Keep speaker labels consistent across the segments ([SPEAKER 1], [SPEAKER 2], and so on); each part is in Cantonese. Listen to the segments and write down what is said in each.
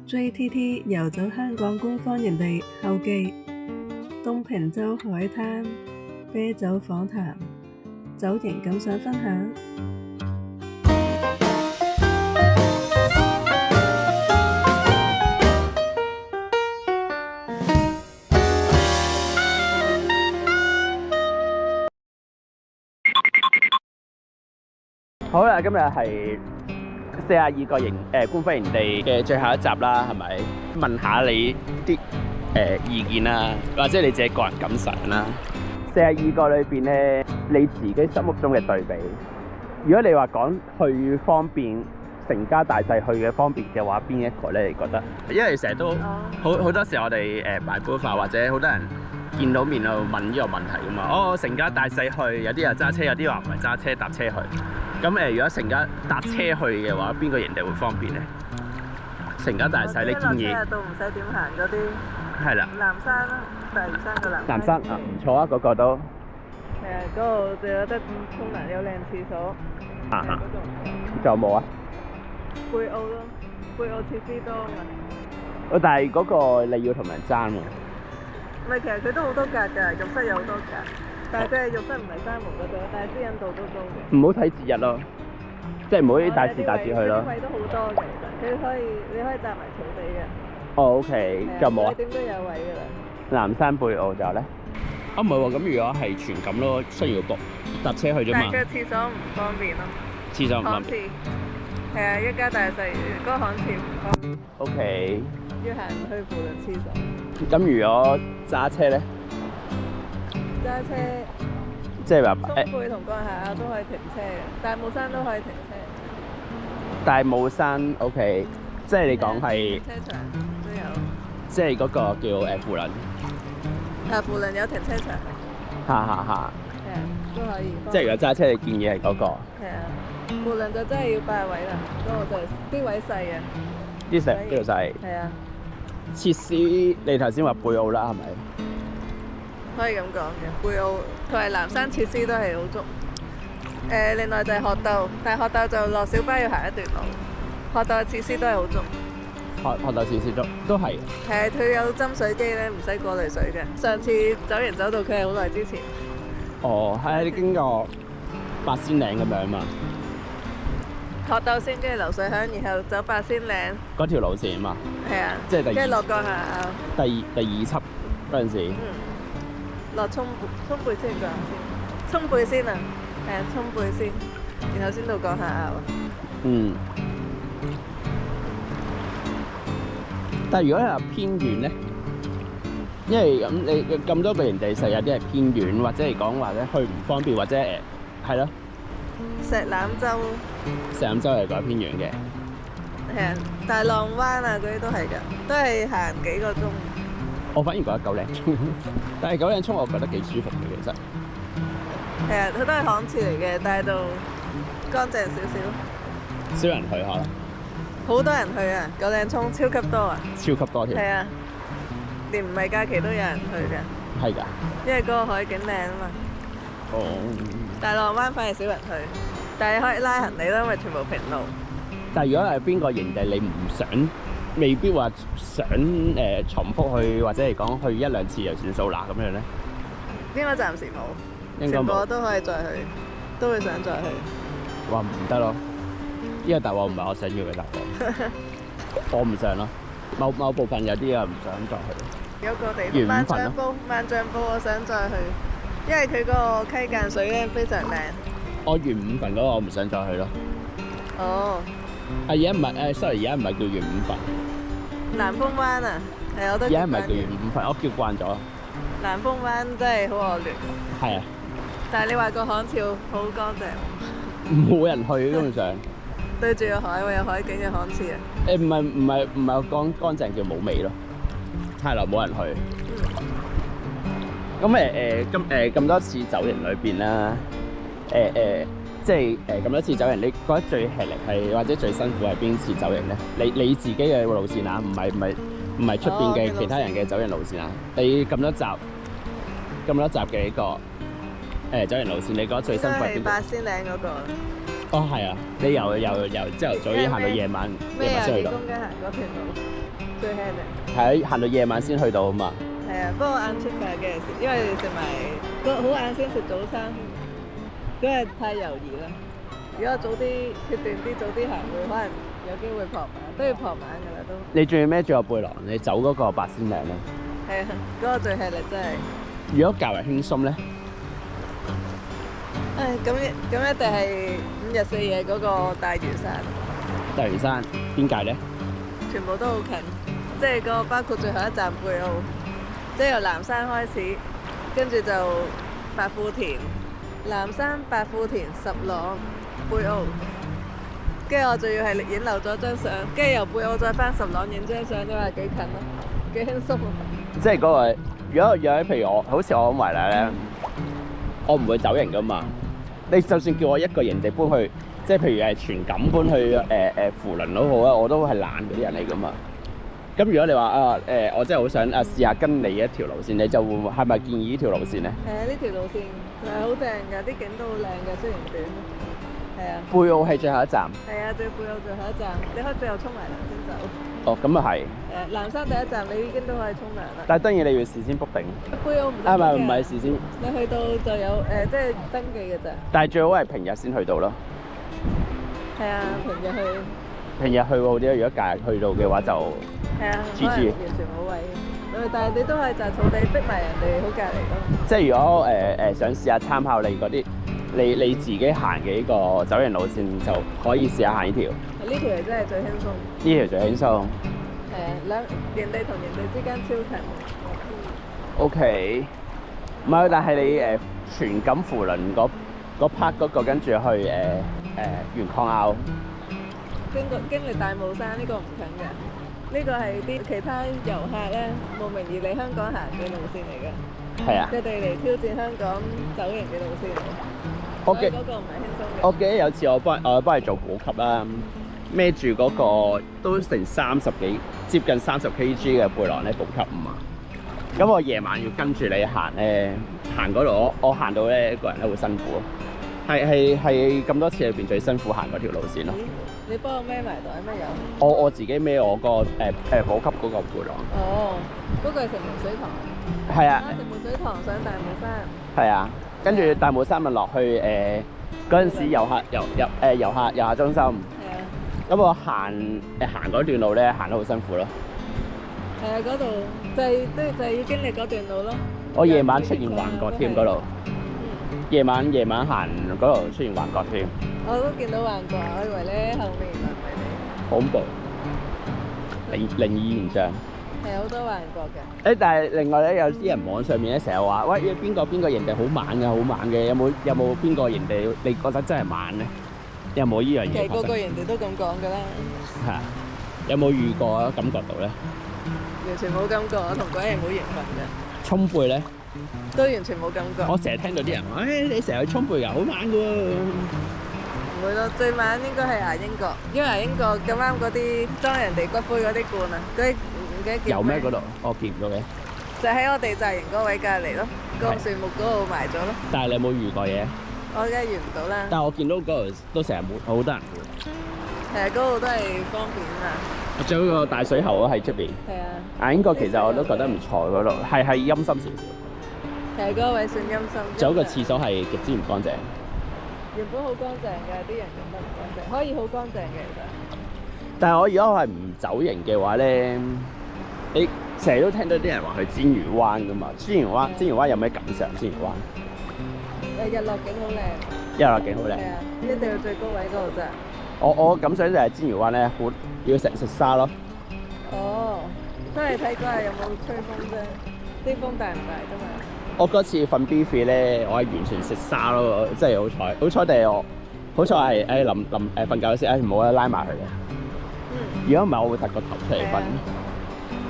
[SPEAKER 1] JTT 遊走香港官方營地後記，東平洲海灘啤酒訪談，酒型感想分享。
[SPEAKER 2] 好啦，今日係42個官方營地嘅最後一集啦，係咪？問下你啲意見啦，或者你自己個人感想啦。42個裏邊咧，你自己心目中嘅對比，如果你話講去方便，成家大細去嘅方便嘅話，邊一個咧？你覺得？因為成日都好多時我哋買杯飯或者好多人見到面就問呢個問題噶嘛。哦，成家大細去，有啲人揸車，有啲話唔係揸車搭車去。咁如果成家搭車去嘅話，邊個營地會方便咧？成家大細，你建議？
[SPEAKER 3] 落車到唔使點行嗰啲。
[SPEAKER 2] 係啦。
[SPEAKER 3] 南山咯，大嶼山個南山。
[SPEAKER 2] 南山啊，唔錯啊，嗰個都。
[SPEAKER 3] 係啊，嗰度就有得沖涼，有靚廁所。
[SPEAKER 2] 啊哈。仲有冇啊？
[SPEAKER 3] 貝澳咯，貝澳設施多嘛。
[SPEAKER 2] 但係嗰個你要同人爭喎。
[SPEAKER 3] 唔係，其實佢都好多格㗎，浴室有好多格。但係佢係浴室唔係三無嗰種，但係私隱度都高嘅。
[SPEAKER 2] 唔好睇節日咯，即係唔好啲大時大節去咯。
[SPEAKER 3] 位都好多嘅，其實你可以搭埋草地嘅。
[SPEAKER 2] 哦，OK，仲有冇啊？
[SPEAKER 3] 點都有位㗎啦。
[SPEAKER 2] 南山貝澳就咧？啊，唔係喎，咁如果係全咁咯，需要搭車去啫嘛。
[SPEAKER 3] 但係個廁所唔方便咯。
[SPEAKER 2] 廁所唔方便。
[SPEAKER 3] 係啊，一家大細嗰個旱廁唔方便。
[SPEAKER 2] OK。
[SPEAKER 3] 要行去扶輪廁所。
[SPEAKER 2] 咁如果揸車咧？
[SPEAKER 3] 揸車，
[SPEAKER 2] 即係話
[SPEAKER 3] 中貝同江夏亞都可以停車嘅，大帽山都可以停車。
[SPEAKER 2] 大帽山 OK， 即係你講係
[SPEAKER 3] 停車場都有。
[SPEAKER 2] 即係嗰個叫扶輪。
[SPEAKER 3] 係扶輪有停車場。
[SPEAKER 2] 係啊，
[SPEAKER 3] 都可以。
[SPEAKER 2] 即係如果揸車，你建議係嗰個。
[SPEAKER 3] 係啊，扶輪就真係要霸位啦，嗰個就啲位細啊。
[SPEAKER 2] 呢度細。係
[SPEAKER 3] 啊。
[SPEAKER 2] 設施你頭先話貝澳啦，係咪？
[SPEAKER 3] 可以咁講嘅，貝澳同埋南山設施都係好足。另外就係學鬥，但係學鬥就落小巴要行一段路。學鬥嘅設施都係好足。
[SPEAKER 2] 學鬥設施都係。
[SPEAKER 3] 係，佢有斟水機咧，唔使過濾水嘅。上次走完走到佢係好耐之前。
[SPEAKER 2] 哦，係啊，你經過八仙嶺咁樣嘛？
[SPEAKER 3] 學鬥先，跟住流水響，然後走八仙嶺
[SPEAKER 2] 嗰條路線嘛。
[SPEAKER 3] 係啊。
[SPEAKER 2] 即係
[SPEAKER 3] 跟住落江夏亞。
[SPEAKER 2] 第二輯嗰陣時。
[SPEAKER 3] 落涌貝先講先，涌貝先啊，係啊，涌貝先，然後先到江夏亞。
[SPEAKER 2] 但係如果你話偏遠咧，因為咁你咁多個營地，實有啲係偏遠，或者嚟講或者去唔方便，或者係咯。
[SPEAKER 3] 石欖洲。
[SPEAKER 2] 石欖洲係講偏遠嘅。
[SPEAKER 3] 係啊，大浪灣啊嗰啲都係㗎，都係行幾個鐘。
[SPEAKER 2] 我反而覺得九嶺涌，但係九嶺涌我覺得幾舒服嘅其實。
[SPEAKER 3] 係啊，佢都係旱廁嚟嘅，但係就乾淨少少。
[SPEAKER 2] 少人去可能。
[SPEAKER 3] 好多人去啊！九嶺涌超級多啊！
[SPEAKER 2] 超級多添。
[SPEAKER 3] 係啊，連唔係假期都有人去㗎。
[SPEAKER 2] 係㗎。
[SPEAKER 3] 因為嗰個海景靚啊嘛。
[SPEAKER 2] 哦。
[SPEAKER 3] 大浪灣反而少人去，但係可以拉行李啦，因為全部平路。
[SPEAKER 2] 但係如果係邊個營地你唔想？未必話想重複去，或者係講去一兩次就算數啦咁樣咧。
[SPEAKER 3] 應該暫時冇，
[SPEAKER 2] 應該冇。
[SPEAKER 3] 全部都可以再去，都會想再去。
[SPEAKER 2] 話唔得咯，呢個答案唔係我想要嘅答案。我唔想咯，某部分有啲啊唔想再去。
[SPEAKER 3] 有個地方萬丈埔我想再去，因為佢個溪澗水咧非常靚。
[SPEAKER 2] 我元五份嗰個我唔想再去咯。
[SPEAKER 3] 哦。
[SPEAKER 2] 而家唔係sorry，而家唔係叫元五份。
[SPEAKER 3] 南風灣啊，係我都。而
[SPEAKER 2] 家唔係叫元五份，我叫慣咗。
[SPEAKER 3] 南風灣真係好惡劣。係
[SPEAKER 2] 啊。
[SPEAKER 3] 但係你話個旱廁好乾淨。
[SPEAKER 2] 冇人去基本上。
[SPEAKER 3] 對住個海喎，有海景嘅旱廁啊。
[SPEAKER 2] 唔係乾淨叫冇味咯。係啦，冇人去。咁咁多次走營裏邊啦，即係咁多次走營，你覺得最吃力係或者最辛苦係邊次走營咧？你自己嘅路線啊，唔係出邊嘅其他人嘅走營路線啊。你咁多集嘅呢個走營路線，你覺得最辛苦係邊個？
[SPEAKER 3] 八仙嶺嗰個。
[SPEAKER 2] 哦，係啊，你由朝頭早已經行到夜晚，
[SPEAKER 3] 咩啊？幾
[SPEAKER 2] 夜晚先去到。
[SPEAKER 3] 公斤行嗰條路最輕嘅。
[SPEAKER 2] 係啊，行到夜晚先去到啊嘛。
[SPEAKER 3] 係啊，不過晏出發嘅，因為食埋好晏先食早餐，因為太猶豫啦。如果我早啲決定啲，早啲行會可能有機會傍晚，都要傍晚㗎啦都。
[SPEAKER 2] 你仲要孭住個背囊，你走嗰個八仙嶺咧？
[SPEAKER 3] 係啊，嗰個最吃力真係。
[SPEAKER 2] 如果較為輕鬆咧？
[SPEAKER 3] 唉，咁一定係5日4夜嗰個大嶼山，
[SPEAKER 2] 大嶼山邊界咧？
[SPEAKER 3] 全部都好近，即係個包括最後一站貝澳，即係由南山開始，跟住就白富田、南山、白富田、十塱、貝澳，跟住我仲要係影漏咗張相，跟住由貝澳再翻十塱影張相，你話幾近啊？幾輕鬆啊！
[SPEAKER 2] 即係嗰個，如果譬如我，好似我咁為例咧，我唔會走型噶嘛。你就算叫我一個人哋搬去，即係譬如係全錦搬去扶輪都好啊，我都係懶嗰啲人嚟噶嘛。咁如果你話我真係好想試下跟你一條路線，你就會係咪建議呢條路線咧？
[SPEAKER 3] 呢條路線係好正㗎，啲景都好靚嘅，雖然短。係啊。
[SPEAKER 2] 貝澳係最後一站。
[SPEAKER 3] 係啊，最貝澳最後一站，你可以最後沖埋涼先走。
[SPEAKER 2] 哦，咁啊係。
[SPEAKER 3] 南山第一站你已經都可以沖涼啦。
[SPEAKER 2] 但係當然你要事先 book 定。
[SPEAKER 3] 貝澳唔使
[SPEAKER 2] 唔係事先。
[SPEAKER 3] 你去到就有即係登記嘅咋。
[SPEAKER 2] 但係最好係平日先去到咯。
[SPEAKER 3] 係啊，平日去。
[SPEAKER 2] 平日去會好啲，如果假日去到嘅話就
[SPEAKER 3] 係啊，GG 完全冇位。但係你都係就草地逼埋人哋好隔離咯。
[SPEAKER 2] 即係如果想試下參考你嗰啲你自己行嘅呢個走人路線，就可以試下行呢條。
[SPEAKER 3] 呢條係真係最輕鬆。
[SPEAKER 2] 呢條最輕鬆。
[SPEAKER 3] 係啊，人哋同人哋之間超近。
[SPEAKER 2] OK，唔係，但係你全錦扶輪嗰 part 嗰個跟住去元礦坳。
[SPEAKER 3] 經歷大帽山呢個唔近嘅，呢個係啲其他遊客咧慕名而嚟香港行嘅路線嚟嘅。
[SPEAKER 2] 係啊。
[SPEAKER 3] 佢哋嚟挑戰香港走型嘅路線嚟。
[SPEAKER 2] 我記
[SPEAKER 3] 嗰個唔係輕鬆嘅。
[SPEAKER 2] 我記得有次我幫你做補給啦，孭住嗰個都成30幾，接近30 kg 嘅背囊咧補給啊嘛。咁我夜晚要跟住你行咧，行嗰度我行到咧個人咧好辛苦咯。係咁多次裏邊最辛苦行嗰條路線咯。
[SPEAKER 3] 你幫我孭埋袋咩有？
[SPEAKER 2] 我自己孭我個補給嗰個背囊。
[SPEAKER 3] 哦，嗰個係城門水塘。
[SPEAKER 2] 係啊。
[SPEAKER 3] 城門水塘上大帽山。
[SPEAKER 2] 係啊，跟住大帽山咪落去嗰陣時遊客中心。係
[SPEAKER 3] 啊。
[SPEAKER 2] 咁我行嗰段路咧行得好辛苦咯。
[SPEAKER 3] 係啊，嗰度就係要經歷嗰段路咯。
[SPEAKER 2] 我夜晚出現幻覺添嗰度。夜晚行嗰度出現幻覺添。
[SPEAKER 3] 我都見到幻覺，我以為咧後面唔係你。
[SPEAKER 2] 恐怖。靈異現象。
[SPEAKER 3] 係好多幻覺嘅。
[SPEAKER 2] 但係另外咧，有啲人網上面咧成日話，喂，邊個營地好猛嘅，有冇邊個營地你覺得真係猛咧？有冇依樣嘢發生？
[SPEAKER 3] 其實個個營地都咁講㗎啦。
[SPEAKER 2] 係啊。有冇遇過啊？感覺到咧？
[SPEAKER 3] 完全冇感覺，我同鬼人冇緣分嘅。
[SPEAKER 2] 沖背咧？
[SPEAKER 3] 都完全冇感覺。
[SPEAKER 2] 我成日聽到啲人話，你成日去沖背㗎，好猛㗎喎。
[SPEAKER 3] 唔會咯，最猛應該係牙英角，因為牙英角咁啱嗰啲裝人哋骨灰嗰啲罐啊，嗰啲唔記得叫咩。
[SPEAKER 2] 有咩嗰度？我見唔到嘅。
[SPEAKER 3] 就喺我哋紮營嗰位隔離咯，個樹木嗰度埋咗咯。
[SPEAKER 2] 但係你有冇遇過嘢？
[SPEAKER 3] 我梗係遇唔到啦。
[SPEAKER 2] 但係我見到嗰度都成日好多人嘅。
[SPEAKER 3] 係啊，嗰度都係方便啊。
[SPEAKER 2] 仲有個大水喉喺出邊。係啊。牙英角其實我都覺得唔錯嗰度，係陰森少少。
[SPEAKER 3] 係嗰位算陰森。
[SPEAKER 2] 仲有個廁所係極之唔乾淨。
[SPEAKER 3] 原本好乾淨嘅，啲人用得唔乾淨，可以好乾淨嘅其實。
[SPEAKER 2] 但係我如果係唔走營嘅話咧，你成日都聽到啲人話去煎魚灣噶嘛？煎魚灣有咩感想？煎魚灣？
[SPEAKER 3] 日落景好靚。
[SPEAKER 2] 日落景好靚。
[SPEAKER 3] 係啊，一定要最高位嗰度咋。
[SPEAKER 2] 我感想就係煎魚灣咧，好要食沙咯。
[SPEAKER 3] 哦，都係睇嗰日有冇吹風啫，啲風大唔大啫嘛。
[SPEAKER 2] 我嗰次瞓 B 飛咧，我係完全食沙咯，真係好彩。好彩地我，好彩係臨瞓覺嗰時，唔好啦，拉埋佢嘅。如果唔係，我會突個頭出嚟瞓。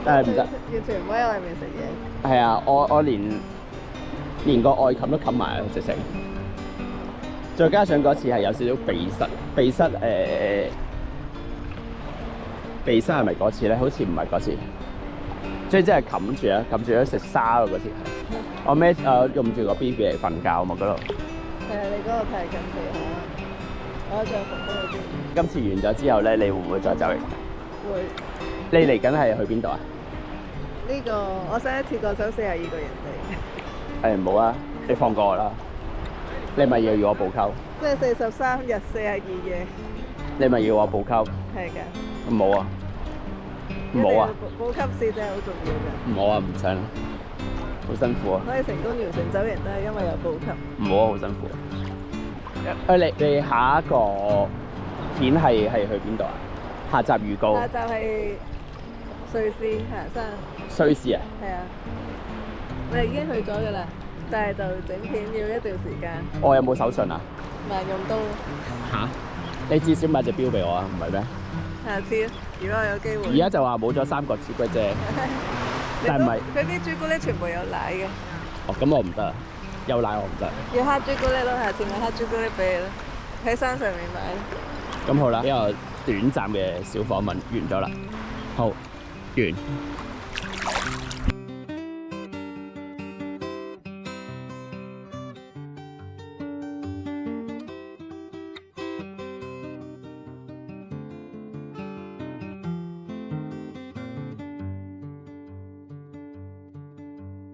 [SPEAKER 2] 但係唔得。
[SPEAKER 3] 完全唔可以喺外面食嘢。
[SPEAKER 2] 係啊，我連個外冚都冚埋啊，直情。再加上嗰次係有少少鼻塞係咪嗰次咧？好似唔係嗰次。即係真係冚住咗食沙咯嗰次係。我用住個 B B 嚟瞓覺嘛嗰度。
[SPEAKER 3] 係啊，你嗰度太近地下。我在服嗰邊。
[SPEAKER 2] 今次完咗之後咧，你會唔會再走嚟？
[SPEAKER 3] 會
[SPEAKER 2] 你嚟緊係去邊度啊？
[SPEAKER 3] 呢個我上一次過走42個營地，
[SPEAKER 2] 唔好啊，你放過我啦。你咪要我補溝？
[SPEAKER 3] 即係43日42夜。
[SPEAKER 2] 你咪要我補溝？
[SPEAKER 3] 係㗎。
[SPEAKER 2] 唔好啊！唔好啊！
[SPEAKER 3] 補給試真係好重要㗎。
[SPEAKER 2] 唔好啊！唔想啦，好辛苦啊！
[SPEAKER 3] 可以成功完成走營都係因為有補給。
[SPEAKER 2] 唔好啊！好辛苦。你下一個片係去邊度啊？下集預告。
[SPEAKER 3] 下集係瑞士行山。
[SPEAKER 2] 瑞士啊？
[SPEAKER 3] 係啊，我哋已經去咗㗎啦，但係就整片要一段時間。
[SPEAKER 2] 我有冇手信啊？
[SPEAKER 3] 萬用刀。
[SPEAKER 2] 嚇！你至少買隻錶俾我啊，唔係咩？
[SPEAKER 3] 下次如果我有機會。
[SPEAKER 2] 而家就話冇咗3個朱古力啫，但係唔係
[SPEAKER 3] 佢啲朱古力全部有奶嘅。
[SPEAKER 2] 哦，咁我唔得啊，有奶我唔得。
[SPEAKER 3] 要黑朱古力咯，下次買黑朱古力俾你咯，喺山上面買。
[SPEAKER 2] 咁好啦，呢個短暫嘅小訪問完咗啦，好完。